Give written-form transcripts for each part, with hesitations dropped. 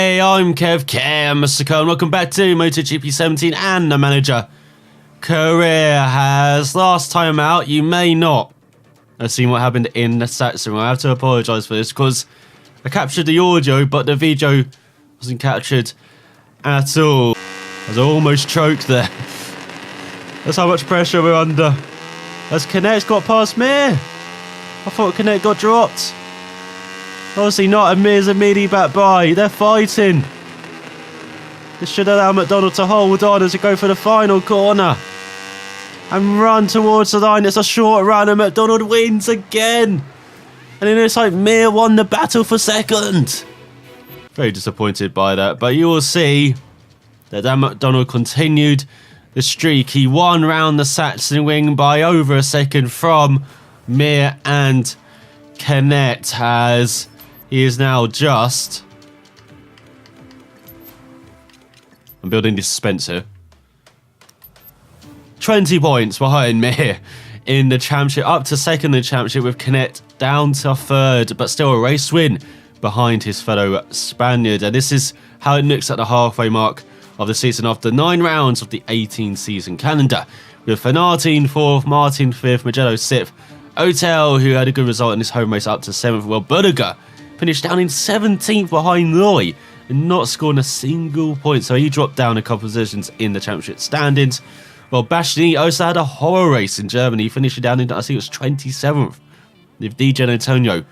Hey, I'm Mr. and welcome back to MotoGP 17 and the manager career has last time out. You may not have seen what happened in the stats room. I have to apologise for this because I captured the audio, but the video wasn't captured at all. I was almost choked there. That's how much pressure we're under. As Canet got past Mir. I thought Canet got dropped. Obviously not, and Mir's immediately back by. They're fighting. This should allow MacDonald to hold on as we go for the final corner. And run towards the line. It's a short run and MacDonald wins again. And it looks like Mir won the battle for second. Very disappointed by that. But you will see that Dan MacDonald continued the streak. He won round the Saxon wing by over a second from Mir and Canet, as he is now just... I'm building this suspense here. 20 points behind Mir in the championship, up to second in the championship, with Canet down to third, but still a race win behind his fellow Spaniard. And this is how it looks at the halfway mark of the season after 9 rounds of the 18 season calendar, with Fanartin 4th, Martin 5th, Magello 6th, Otel, who had a good result in his home race, up to 7th, while Berger finished down in 17th behind Loy and not scoring a single point, so he dropped down a couple of positions in the championship standings. Well, Bashni also had a horror race in Germany, finishing down in, I think it was 27th, with DJ Antonio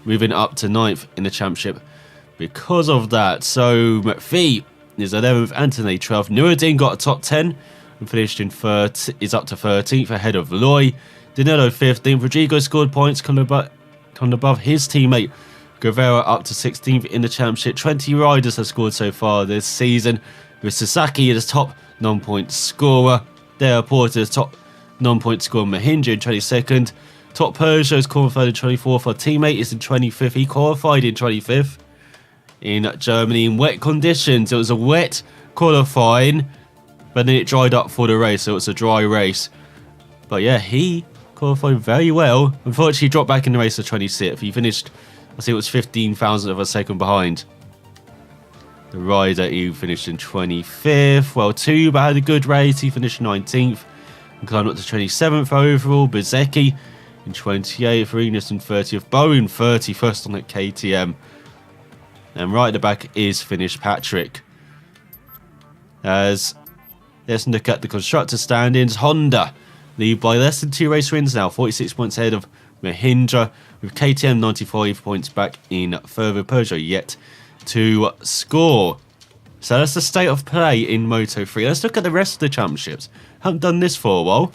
moving up to 9th in the championship because of that. So McPhee is 11th, Anthony 12th, Nuruddin got a top 10 and finished in third, is up to 13th ahead of Loy. Danilo 15th, Rodrigo scored points, coming above his teammate Guevara, up to 16th in the championship. 20 riders have scored so far this season, with Sasaki as top non-point scorer. Dale Porter as top non-point scorer, Mahindra in 22nd. Top Peugeot is qualified in 24th. Our teammate is in 25th. He qualified in 25th in Germany in wet conditions. It was a wet qualifying, but then it dried up for the race, so it's a dry race. But yeah, he qualified very well. Unfortunately, he dropped back in the race to 26th. He finished, I think it was 15,000th of a second behind the rider who finished in 25th. Well, Tuba had a good race. He finished 19th and climbed up to 27th overall. Bezecchi in 28th. Arenas in 30th. Bowen 31st on that KTM. And right at the back is Finnish Patrick. As let's look at the constructor standings. Honda lead by less than 2 race wins now, 46 points ahead of Mahindra, with KTM 95 points back in further. Peugeot yet to score. So that's the state of play in Moto3. Let's look at the rest of the championships. Haven't done this for a while.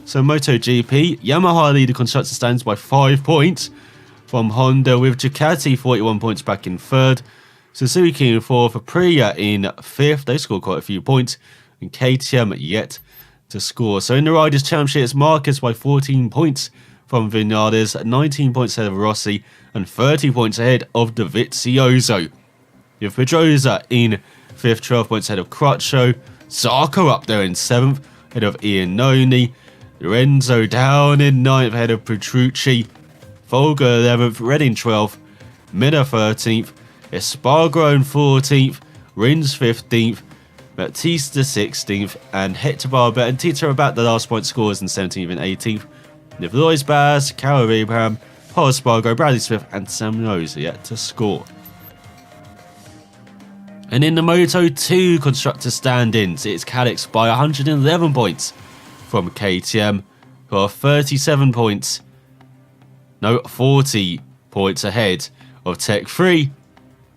So MotoGP, Yamaha lead the constructor stands by 5 points from Honda, with Ducati 41 points back in third, Suzuki in fourth, Aprilia in fifth. They scored quite a few points, and KTM yet to score. So in the Riders' Championship, it's Marquez by 14 points from Vinales, 19 points ahead of Rossi, and 30 points ahead of Dovizioso. With Pedrosa in 5th, 12 points ahead of Crutcho. Zarco up there in 7th, ahead of Iannone. Lorenzo down in 9th, ahead of Petrucci. Folger 11th, Redding 12th, Miller 13th, Espargaro in 14th, Rins 15th, Batista 16th, and Hector Barber and Tito about the last point scores in 17th and 18th. With Lois Baz, Carol Abraham, Paul Espargaro, Bradley Smith, and Sam Rose yet to score. And in the Moto2 constructor standings, it's Calix by 111 points from KTM, who are 40 points ahead of Tech 3,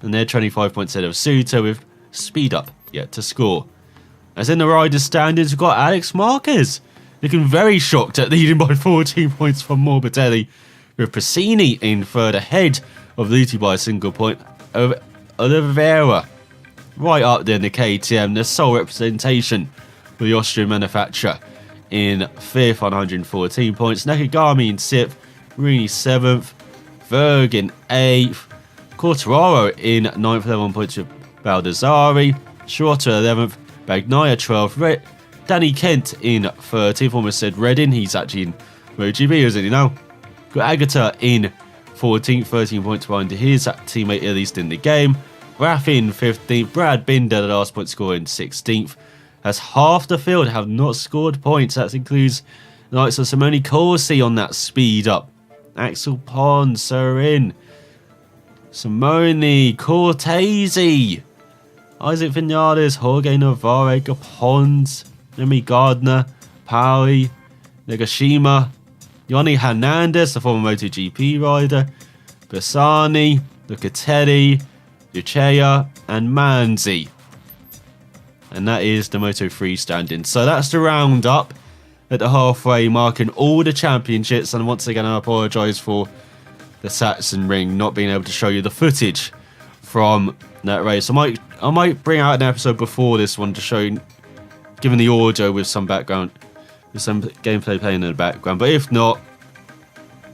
and they're 25 points ahead of Suto, with Speed Up yet to score. As in the riders' standings, we've got Alex Marquez looking very shocked at leading by 14 points from Morbidelli, with Prassini in third ahead of Luti by a single point over Oliveira. Right up there in the KTM, the sole representation for the Austrian manufacturer, in fifth on 114 points. Nakagami in 6th, Rooney 7th, Verg in 8th, Quartararo in 9th, 11 points with Baldassari, Shorter 11th, Bagnaia 12th, Danny Kent in 13th, almost said Redding, he's actually in MotoGP, isn't he now? Got Agata in 14th, 13 points behind his teammate, at least in the game. Raffin 15th, Brad Binder the last point scorer in 16th. As half the field have not scored points. That includes the likes of Simone Corsi on that speed up. Axel Pons, Serin, Simone, Cortese, Isaac Vinales, Jorge Navarre, Pons, Remy Gardner, Paui, Nagashima, Yoni Hernandez, the former MotoGP rider, Bassani, Lucatelli, Luchea, and Manzi. And that is the Moto3 standing. So that's the roundup at the halfway mark in all the championships. And once again, I apologise for the Saxon Ring not being able to show you the footage from that race. I might bring out an episode before this one to show you, given the audio with some background, with some gameplay playing in the background. But if not,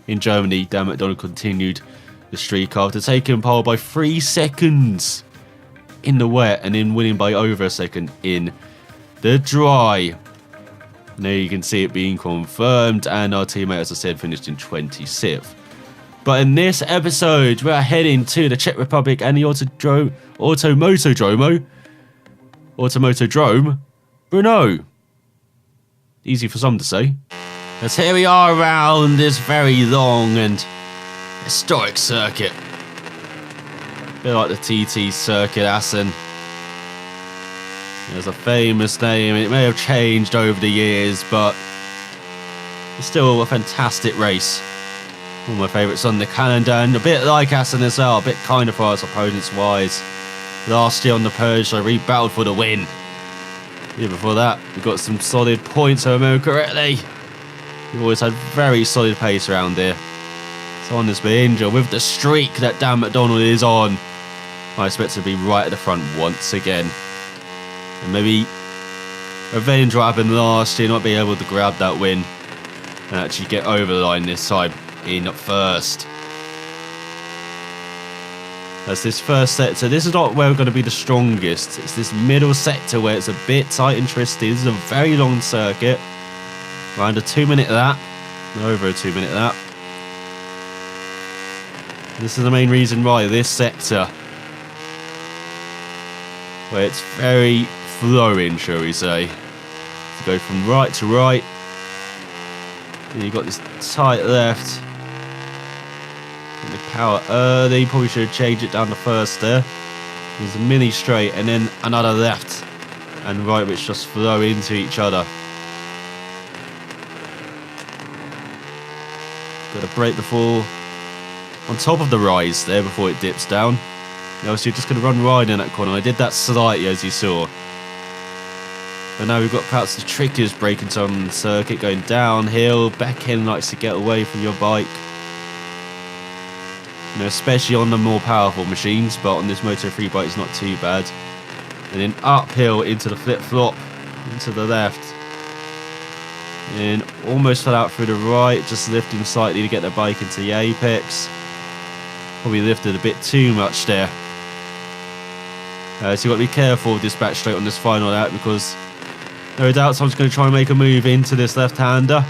in Germany, Dan MacDonald continued the streak after taking pole by 3 seconds in the wet and then winning by over a second in the dry. Now you can see it being confirmed, and our teammate, as I said, finished in 26th. But in this episode, we're heading to the Czech Republic and the Automotodrome, Brno. Easy for some to say. As here we are around this very long and historic circuit. A bit like the TT circuit, Assen. There's a famous name. It may have changed over the years, but it's still a fantastic race. One of my favourites on the calendar, and a bit like Assen as well, a bit kinder for us opponents-wise. Last year on the Peugeot, we battled for the win. The year before that, we got some solid points, if I remember correctly. We've always had very solid pace around here. Someone that's been injured with the streak that Dan MacDonald is on. I expect to be right at the front once again. And maybe revenge what happened last year, not being able to grab that win and actually get over the line this time in first. That's this first sector. This is not where we're going to be the strongest. It's this middle sector where it's a bit tight and twisty. This is a very long circuit. Around a 2-minute lap. Over a 2-minute lap. This is the main reason why this sector, where it's very flowing, shall we say. To go from right to right. And you've got this tight left. And the power early. Probably should have changed it down the first there. There's a mini straight and then another left and right which just flow into each other. Got to brake before on top of the rise there before it dips down. Obviously, you're just going to run wide in that corner. I did that slightly, as you saw. But now we've got perhaps the trickiest braking time on the circuit, going downhill. Back end likes to get away from your bike. You know, especially on the more powerful machines, but on this Moto3 bike, it's not too bad. And then uphill into the flip-flop, into the left. And almost fell out through the right, just lifting slightly to get the bike into the apex. Probably lifted a bit too much there. So you've got to be careful with this back straight on this final lap, because no doubt someone's going to try and make a move into this left-hander.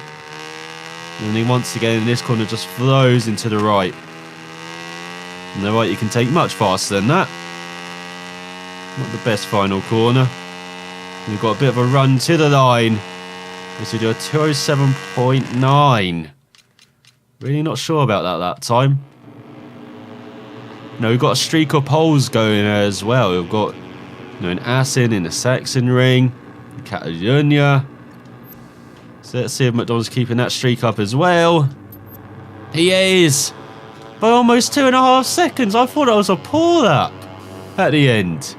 And then once again, this corner just flows into the right. And the right you can take much faster than that. Not the best final corner. And you've got a bit of a run to the line. So you do a 207.9. Really not sure about that time. No, we've got a streak of poles going as well. We've got, you know, an Assen in the Saxon Ring, Catalonia. So let's see if MacDonald's keeping that streak up as well. He is! By almost 2.5 seconds. I thought that was a poor lap at the end.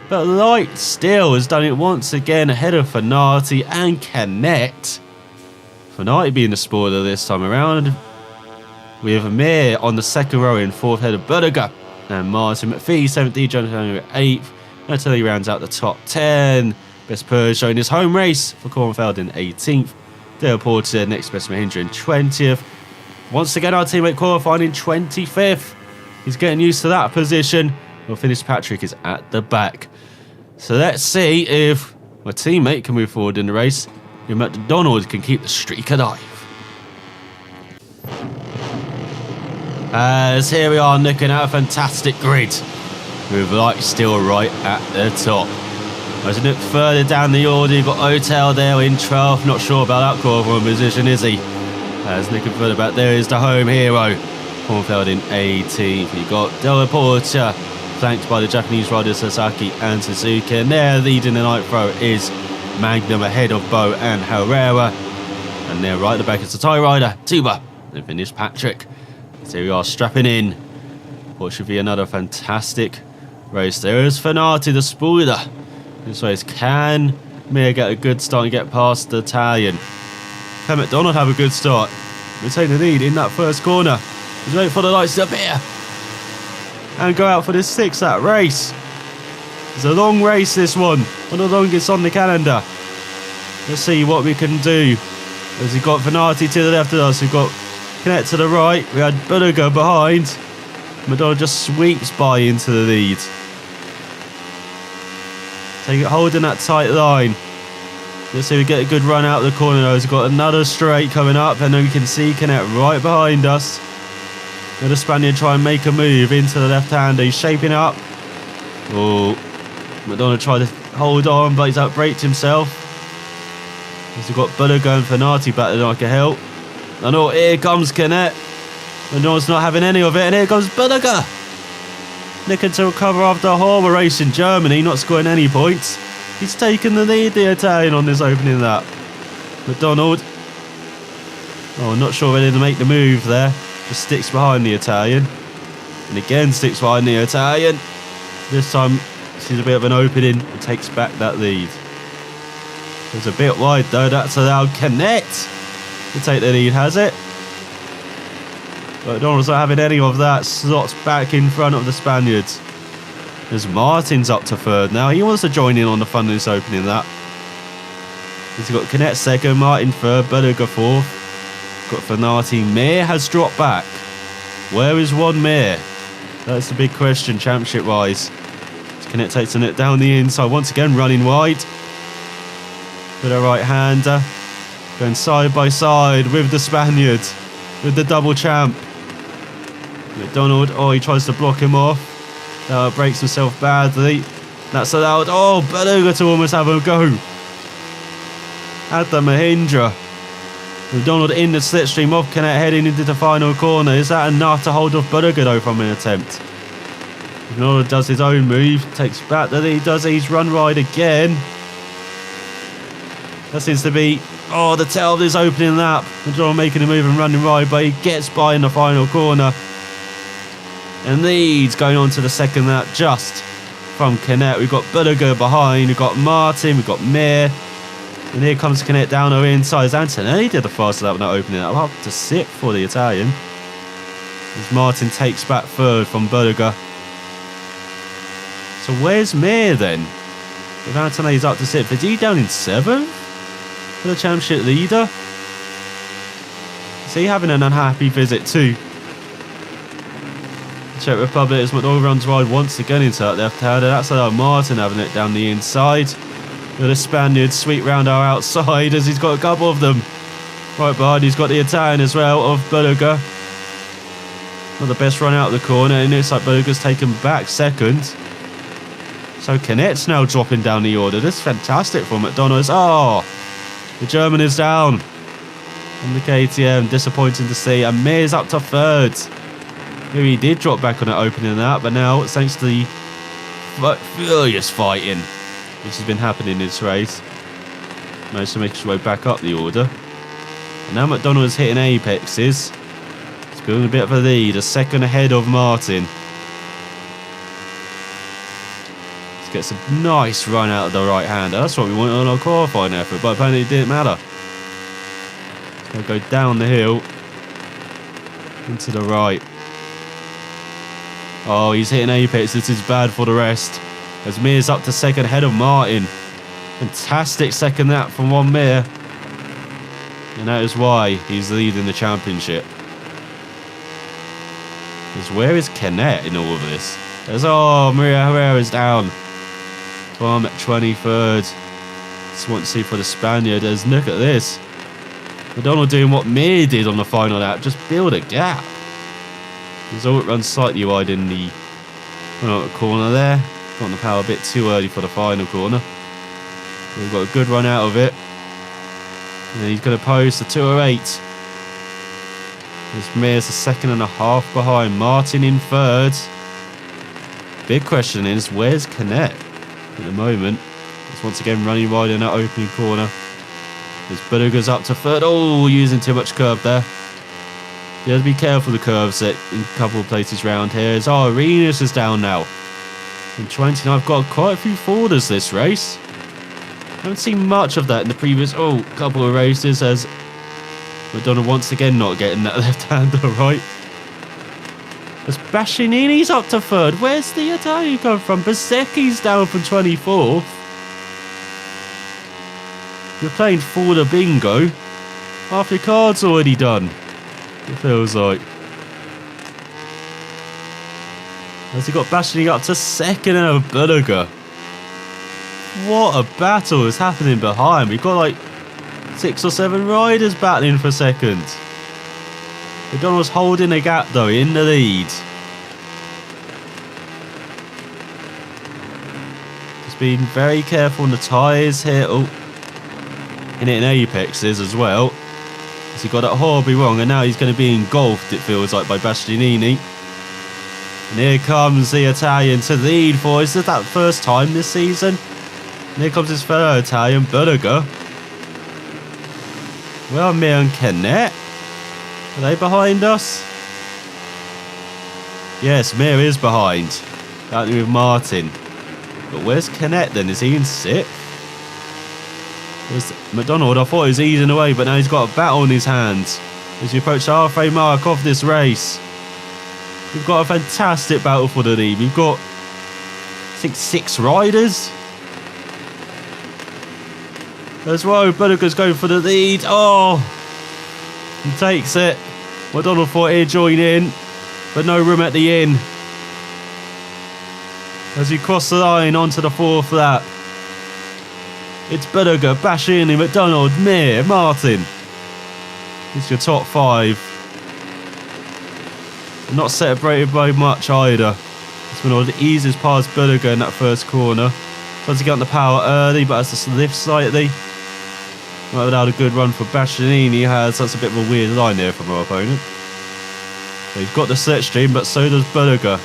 But Light still has done it once again ahead of Fanati and Canet. Fanati being the spoiler this time around. We have Amir on the second row in fourth, ahead of Berger and Martin McPhee, 7th, Jonathan 8th, until he rounds out the top 10. Best Peugeot in his home race for Kornfeld in 18th. Dale Porter, next best Mahindra in 20th. Once again, our teammate qualifying in 25th. He's getting used to that position. Well, Fitzpatrick is at the back. So let's see if my teammate can move forward in the race. If MacDonald can keep the streak alive. As here we are looking at a fantastic grid with Light still right at the top. As you look further down the order, you've got Hotel there in 12th. Not sure about that Corporal position, is he? As looking further back, there is the home hero. Kornfeld in 18th. You've got Della Porta, flanked by the Japanese riders Sasaki and Suzuki. And there, leading the night throw is Magnum ahead of Bo and Herrera. And there, right at the back, is the Thai rider, Tuba. And finished Patrick. So here we are, strapping in what should be another fantastic race. There is Fanati, the spoiler. This race, can Mir get a good start and get past the Italian? Can MacDonald have a good start? Retain the lead in that first corner. He's waiting for the lights to appear and go out for this 6-lap race. It's a long race, this one of the longest on the calendar. Let's see what we can do. As we've got Fanati to the left of us, we've got Connect to the right, we had Budiger behind. MacDonald just sweeps by into the lead. Holding that tight line. Let's see, we get a good run out of the corner though. We've got another straight coming up, and then we can see Connect right behind us. Let the Spaniard try and make a move into the left-hander. He's shaping up. Oh, MacDonald tried to hold on, but he's outbraked himself. We've got Budiger and Fanati battling like a hell. And oh, here comes Connect. MacDonald's not having any of it, and here comes Budiger. Looking to recover after a horrible race in Germany, not scoring any points. He's taken the lead, the Italian, on this opening lap. MacDonald. Oh, not sure whether to make the move there. Just sticks behind the Italian. And again sticks behind the Italian. This time, sees a bit of an opening and takes back that lead. It's a bit wide though, that's allowed Connect to take the lead, has it? But MacDonald's not having any of that. Slots back in front of the Spaniards. As Martin's up to third now. He wants to join in on the fun of this opening lap. He's got Connect second, Martin third, Budiger fourth. Got Fanati. Mir has dropped back. Where is Juan Mir? That's the big question, championship wise. Connect takes it down the inside, once again running wide. With a right hander. Going side by side with the Spaniard. With the double champ. MacDonald, oh, he tries to block him off. Breaks himself badly. That's allowed, oh, Budiger to almost have a go. At the Mahindra. MacDonald in the slipstream of Connect heading into the final corner. Is that enough to hold off Budiger though from an attempt? MacDonald does his own move. Takes back the lead, does his run ride again. That seems to be, oh, the tail of this opening lap. MacDonald making a move and running right, but he gets by in the final corner. And leads going on to the second lap just from Connect. We've got Budiger behind, we've got Martin, we've got Mir. And here comes Connect down our inside. Antonelli did the fastest lap without opening up. Up to 6th for the Italian. As Martin takes back third from Budiger. So where's Mir then? If Antonelli's up to 6th, is he down in 7th? For the championship leader? Is he having an unhappy visit too? Czech Republic as MacDonald runs wide once again into that left hander. That's allowed Martin having it down the inside. With the Spaniard sweep round our outside as he's got a couple of them. Right behind, he's got the Italian as well of Budiger. Not the best run out of the corner, and it's like Budiger's taken back second. So Connect's now dropping down the order. This is fantastic for MacDonald. Oh, the German is down on the KTM. Disappointing to see. And Mir's up to third. Maybe he did drop back on it opening that, but now, thanks to the furious fighting which has been happening in this race, managed to make his way back up the order. And now MacDonald is hitting apexes. He's building a bit of a lead, a second ahead of Martin. Just gets a nice run out of the right hander. That's what we wanted on our qualifying effort, but apparently it didn't matter. It's going to go down the hill into the right. Oh, he's hitting apex. This is bad for the rest. As Mir's up to second ahead of Martin. Fantastic second lap from Juan Mir. And that is why he's leading the championship. Because where is Connect in all of this? There's, oh, Maria Herrera's down. From 23rd. Just want to see for the Spaniard. As look at this. MacDonald doing what Mir did on the final lap. Just build a gap. Result runs slightly wide in the Well, corner there. Got on the power a bit too early for the final corner. We've got a good run out of it. And he's going to post a 2:08. As Mears a second and a half behind. Martin in third. Big question is, where's Canet at the moment? He's once again running wide in that opening corner. As Berger's up to third. Oh, using too much curve there. You have to be careful of the curves in a couple of places around here. As Arenas is down now. In 20, I've got quite a few forwarders this race. Haven't seen much of that in the previous couple of races, as MacDonald once again not getting that left-hander right. As Bastianini's up to third. Where's the Italian come from? Bezzecchi's down from 24th. You're playing forwarder bingo. Half your card's already done. It feels like. As he got Bastianini up to second and a Berger. What a battle is happening behind. We've got like 6 or 7 riders battling for second. MacDonald's holding a gap though in the lead. Just being very careful on the tyres here. Oh, hitting apexes as well. As he got that horribly wrong, and now he's going to be engulfed, it feels like, by Bastianini. And here comes the Italian to lead for, is it that first time this season? And here comes his fellow Italian, Berger. Well, Mir and Canet. Are they behind us? Yes, Mir is behind. Battling with Martin. But where's Canet then? Is he in 6th? There's MacDonald. I thought he was easing away, but now he's got a battle in his hands. As we approach the halfway mark of this race. We've got a fantastic battle for the lead. We've got, I think, 6 riders. As well, Berger's going for the lead. Oh! He takes it. MacDonald thought he'd join in, but no room at the inn. As we cross the line onto the 4th lap. It's Berger, Bastianini, MacDonald, Mir, Martin. It's your top 5. Not separated by much either. It's one of the easiest past Berger in that first corner. Tries to get on the power early, but has to lift slightly. Might have had a good run for Bastianini. That's a bit of a weird line there from our opponent. So he's got the slipstream, but so does Berger.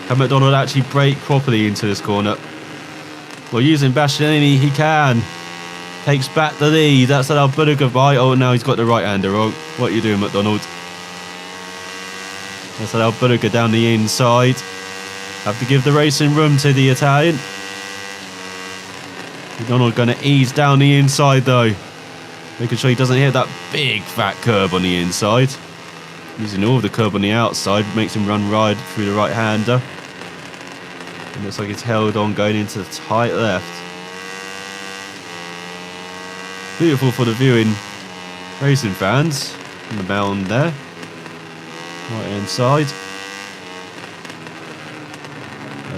Can MacDonald actually brake properly into this corner? Well, using Bastianini, he can. Takes back the lead. That's allowed Berger by. Oh, now he's got the right-hander. Oh, what are you doing, MacDonald? That's allowed Berger down the inside. Have to give the racing room to the Italian. MacDonald going to ease down the inside though. Making sure he doesn't hit that big fat curb on the inside. Using all of the curb on the outside makes him run wide through the right-hander. And looks like he's held on going into the tight left. Beautiful for the viewing racing fans. On the mound there. Right-hand side.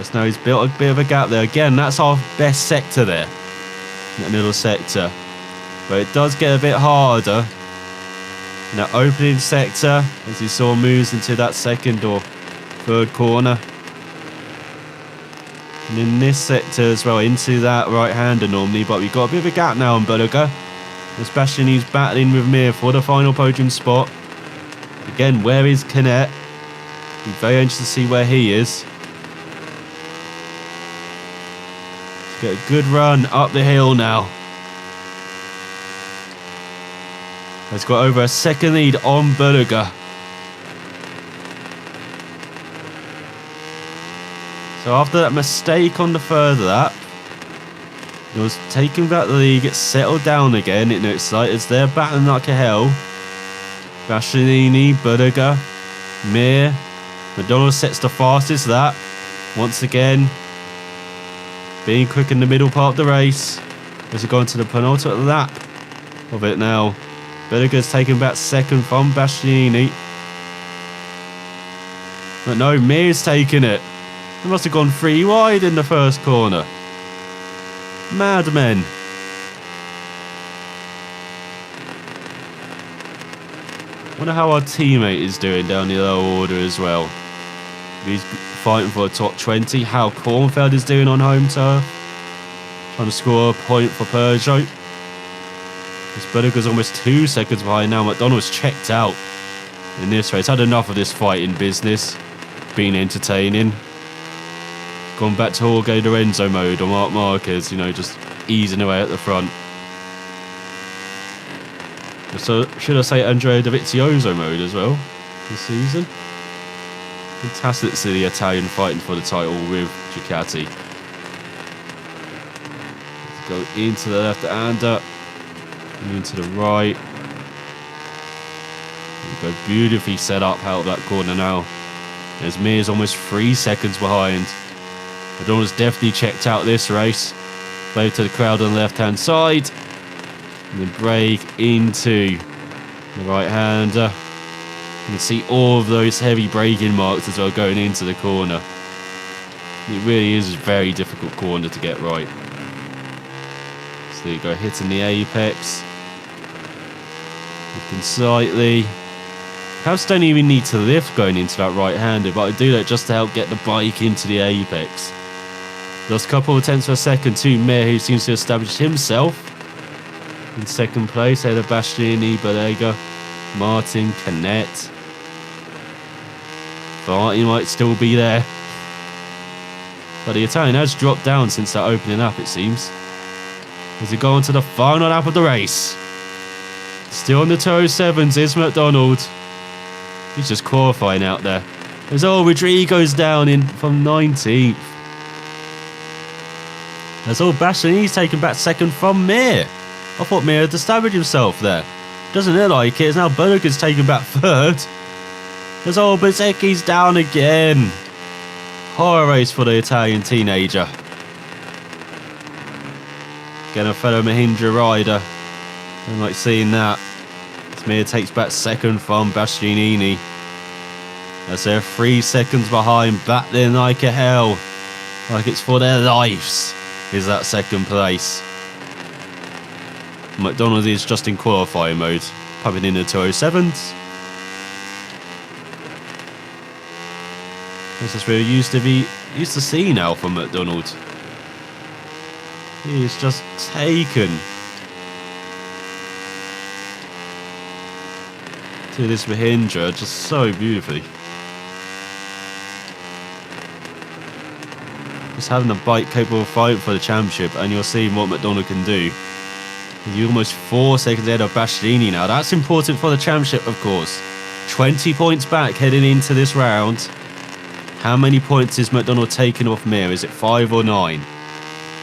So now he's built a bit of a gap there. Again, that's our best sector there. In that middle sector. But it does get a bit harder in that opening sector as you saw moves into that second or third corner. And in this sector as well, into that right-hander normally. But we've got a bit of a gap now on Berger. Especially he's battling with Mir for the final podium spot. Again, where is Canet? Be very interested to see where he is. Get a good run up the hill now. He's got over a second lead on Berger. So after that mistake on the third lap, he was taking back the lead, gets settled down again. It looks like as they're battling like a hell. Bastianini, Berger, Mir. MacDonald sets the fastest lap. Once again, being quick in the middle part of the race. As we go into the penultimate lap of it now. Berger's taken back second from Bastianini. But no, Mir's taking it. They must have gone 3 wide in the first corner. Madmen. Wonder how our teammate is doing down the lower order as well. He's fighting for a top 20. How Kornfeld is doing on home turf. Trying to score a point for Peugeot. This Berger's almost 2 seconds behind now. MacDonald's checked out in this race. Had enough of this fighting business. Been entertaining. Gone back to Jorge Lorenzo mode on Marc Marquez, you know, just easing away at the front. So, should I say Andrea Dovizioso mode as well this season? Fantastic to see the Italian fighting for the title with Ducati. Let's go into the left-hander. Into the right. Go beautifully set up out of that corner now. As Mir's almost 3 seconds behind. MacDonald's definitely checked out this race. Wave to the crowd on the left-hand side. And then brake into the right-hander. You can see all of those heavy braking marks as well going into the corner. It really is a very difficult corner to get right. So you go hitting the apex. Lifting slightly. Perhaps don't even need to lift going into that right-hander, but I do that just to help get the bike into the apex. Lost a couple of tenths of a second to Mir, who seems to have established himself in second place ahead of Bastianini, Berger, Martin, Canet. He might still be there. But the Italian has dropped down since that opening up, it seems. As we go on to the final lap of the race. Still on the 207s is MacDonald. He's just qualifying out there. As Rodrigo's down in from 19th. As Bastianini's taken back second from Mir. I thought Mir had established himself there. Doesn't look like it. It's now Berger's taken back third. As Bezzecchi's down again. Horror race for the Italian teenager. Again, a fellow Mahindra rider. Don't like seeing that. Mir takes back second from Bastianini. As they're 3 seconds behind, battling like a hell. Like it's for their lives, is that second place. MacDonald is just in qualifying mode, pumping in the 207s. This is where we used to see now from MacDonald. He's just taken to this Mahindra just so beautifully. Just having a bike capable of fighting for the championship, and you're seeing what MacDonald can do. You're almost 4 seconds ahead of Bastianini now. That's important for the championship, of course. 20 points back heading into this round. How many points is MacDonald taking off Mir? Is it 5 or 9?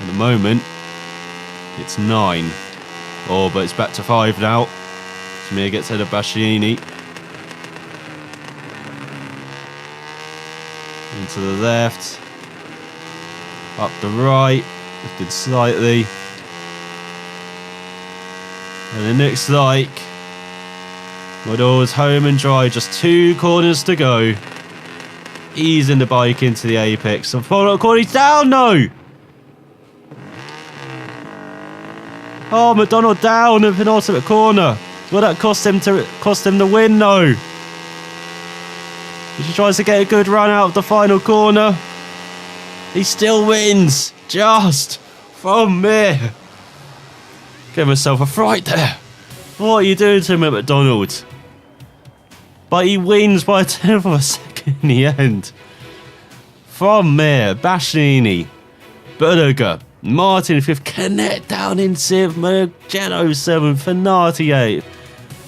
At the moment, it's 9. Oh, but it's back to 5 now. So Mir gets ahead of Bastianini. Into the left. Up the right. Lifted slightly. And it looks like MacDonald's home and dry. Just 2 corners to go. Easing the bike into the apex. And final corner, he's down, no! Oh, MacDonald down in the penultimate corner. Will that cost him the win? No. As he tries to get a good run out of the final corner. He still wins. Just from Mir. Give himself a fright there. What are you doing to him at MacDonald? But he wins by a tenth of a second in the end. From Mir, Bastianini, Berger, Martin 5th, Canet down in 7th, Mugello 7th, Fenati 8th,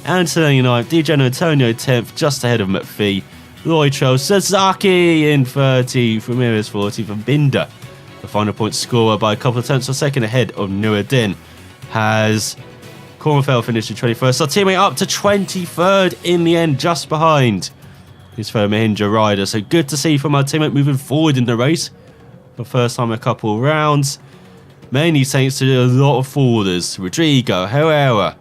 Antonelli 9th, Di Gianantonio 10th, just ahead of McPhee, Lloyd Charles, Sasaki in 30th, Ramirez 40th, and Binder, the final point scorer by a couple of tenths of a second ahead of Nuruddin, has Kornfeld finished in 21st. So teammate up to 23rd in the end, just behind his fellow Mahindra rider. So good to see from our teammate moving forward in the race for the first time in a couple of rounds. Mainly thanks to a lot of forwarders. Rodrigo, Herrera,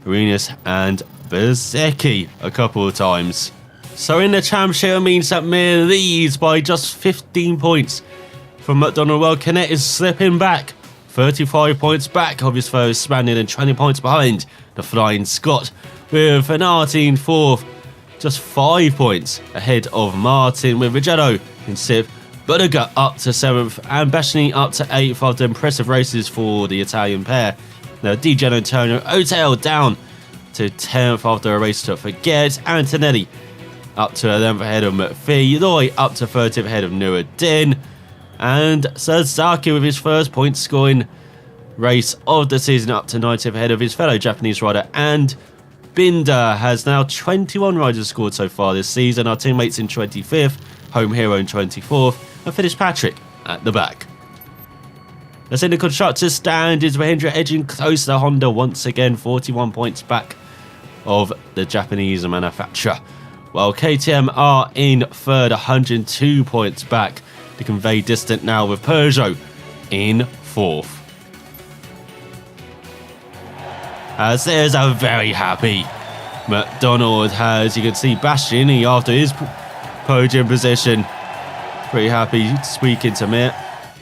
Arenas and Bezzecchi a couple of times. So in the championship, it means that Mir leads by just 15 points from MacDonald. Well, Canet is slipping back. 35 points back of his foe Spaniard and 20 points behind the Flying Scot, with Fenati in 4th, just 5 points ahead of Martin, with Mugello in 6th. Budiga up to 7th and Bastianini up to 8th after impressive races for the Italian pair. Now Di Gianantonio Otel down to 10th after a race to forget. Antonelli up to 11th ahead of McPhee. Loy up to 30th ahead of Nuruddin. And Sasaki with his first point scoring race of the season up to 90th ahead of his fellow Japanese rider. And Binder has now 21 riders scored so far this season. Our teammates in 25th, Home Hero in 24th, and Fitzpatrick at the back. Let's in the constructors' standings. Mahindra edging close to Honda once again, 41 points back of the Japanese manufacturer. While KTM are in 3rd, 102 points back. The convey distant now with Peugeot in 4th. As there's a very happy MacDonald, as you can see Bastianini after his podium position. Pretty happy squeaking to Mir.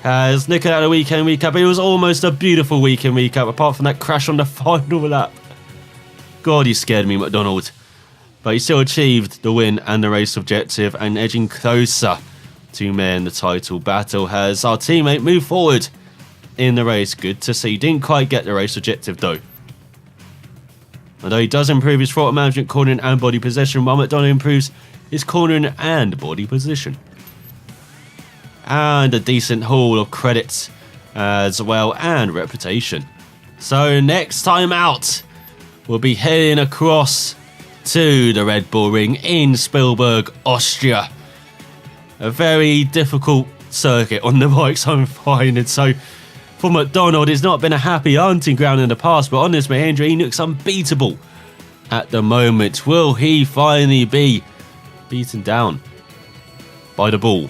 As looking at the weekend recap, it was almost a beautiful weekend recap apart from that crash on the final lap. God, he scared me, MacDonald. But he still achieved the win and the race objective and edging closer to Mir in the title battle as our teammate moved forward in the race. Good to see. Didn't quite get the race objective though. Although he does improve his throttle management, cornering and body position, while MacDonald improves his cornering and body position. And a decent haul of credits as well and reputation. So next time out, we'll be heading across to the Red Bull Ring in Spielberg, Austria. A very difficult circuit on the bikes, I'm finding. So for MacDonald, it's not been a happy hunting ground in the past, but on this Mahindra, he looks unbeatable at the moment. Will he finally be beaten down by the ball?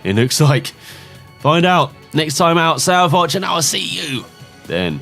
It looks like. Find out next time out, South Arch, and I'll see you then.